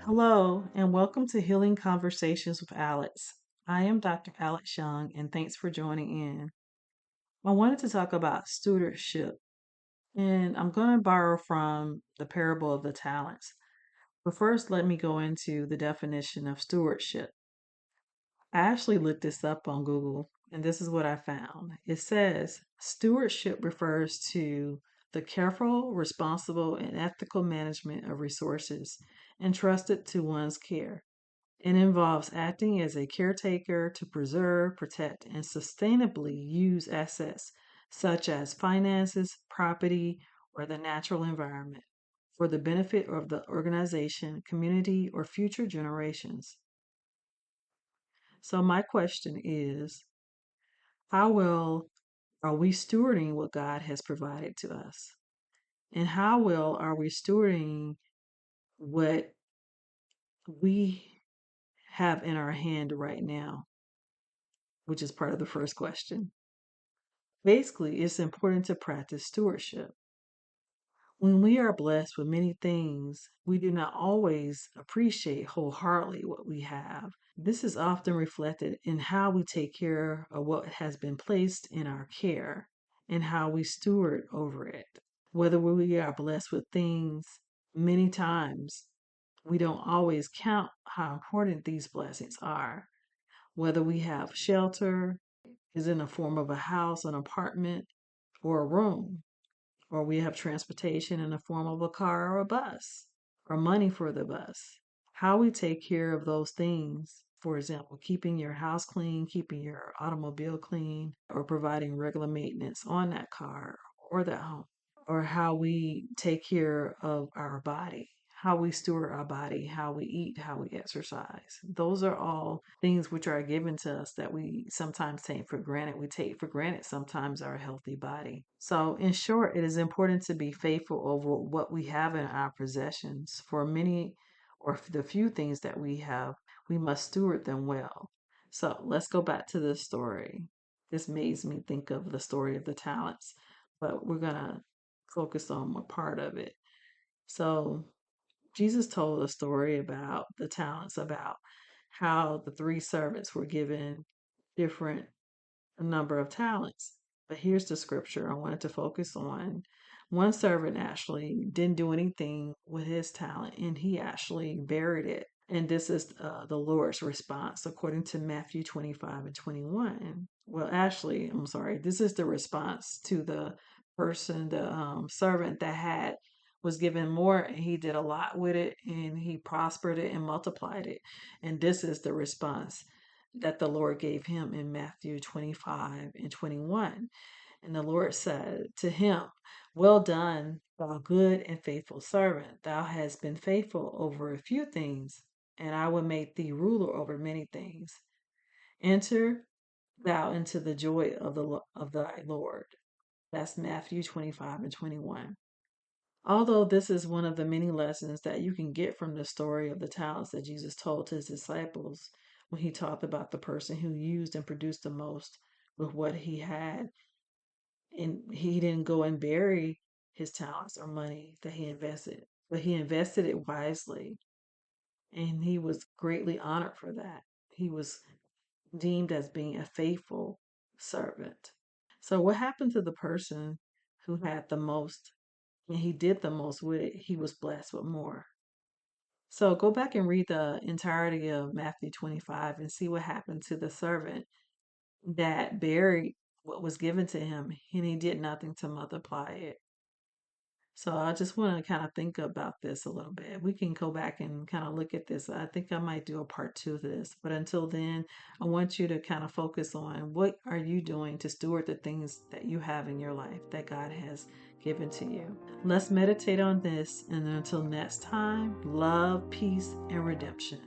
Hello, and welcome to Healing Conversations with Alex. I am Dr. Alex Young, and thanks for joining in. I wanted to talk about stewardship, and I'm going to borrow from the parable of the talents. But first, let me go into the definition of stewardship. I actually looked this up on Google, and this is what I found. It says stewardship refers to the careful, responsible, and ethical management of resources entrusted to one's care. It involves acting as a caretaker to preserve, protect, and sustainably use assets such as finances, property, or the natural environment for the benefit of the organization, community, or future generations. So, my question is, how well are we stewarding what God has provided to us? And how well are we stewarding what we have in our hand right now, which is part of the first question? Basically, it's important to practice stewardship. When we are blessed with many things, we do not always appreciate wholeheartedly what we have. This is often reflected in how we take care of what has been placed in our care and how we steward over it. Whether we are blessed with things, many times we don't always count how important these blessings are. Whether we have shelter, is in the form of a house, an apartment, or a room, or we have transportation in the form of a car or a bus, or money for the bus. How we take care of those things, for example, keeping your house clean, keeping your automobile clean, or providing regular maintenance on that car or that home, or how we take care of our body, how we steward our body, how we eat, how we exercise. Those are all things which are given to us that we sometimes take for granted. We take for granted sometimes our healthy body. So, in short, it is important to be faithful over what we have in our possessions. For many or the few things that we have, we must steward them well. So, let's go back to this story. This makes me think of the story of the talents, but we're going to focus on one part of it. So, Jesus told a story about the talents, about how the three servants were given different number of talents. But here's the scripture I wanted to focus on. One servant actually didn't do anything with his talent and he actually buried it. And this is the Lord's response according to Matthew 25 and 21. Well, actually, I'm sorry, this is the response to the person, the servant that was given more and he did a lot with it and he prospered it and multiplied it. And this is the response that the Lord gave him in Matthew 25 and 21. And the Lord said to him, "Well done, thou good and faithful servant. Thou hast been faithful over a few things, and I will make thee ruler over many things. Enter thou into the joy of thy Lord." That's Matthew 25 and 21. Although this is one of the many lessons that you can get from the story of the talents that Jesus told to his disciples when he talked about the person who used and produced the most with what he had, and he didn't go and bury his talents or money that he invested, but he invested it wisely, and he was greatly honored for that. He was deemed as being a faithful servant. So, what happened to the person who had the most and he did the most with it? He was blessed with more. So go back and read the entirety of Matthew 25 and see what happened to the servant that buried what was given to him and he did nothing to multiply it. So I just want to kind of think about this a little bit. We can go back and kind of look at this. I think I might do a part two of this. But until then, I want you to kind of focus on what are you doing to steward the things that you have in your life that God has given to you. Let's meditate on this. And until next time, love, peace, and redemption.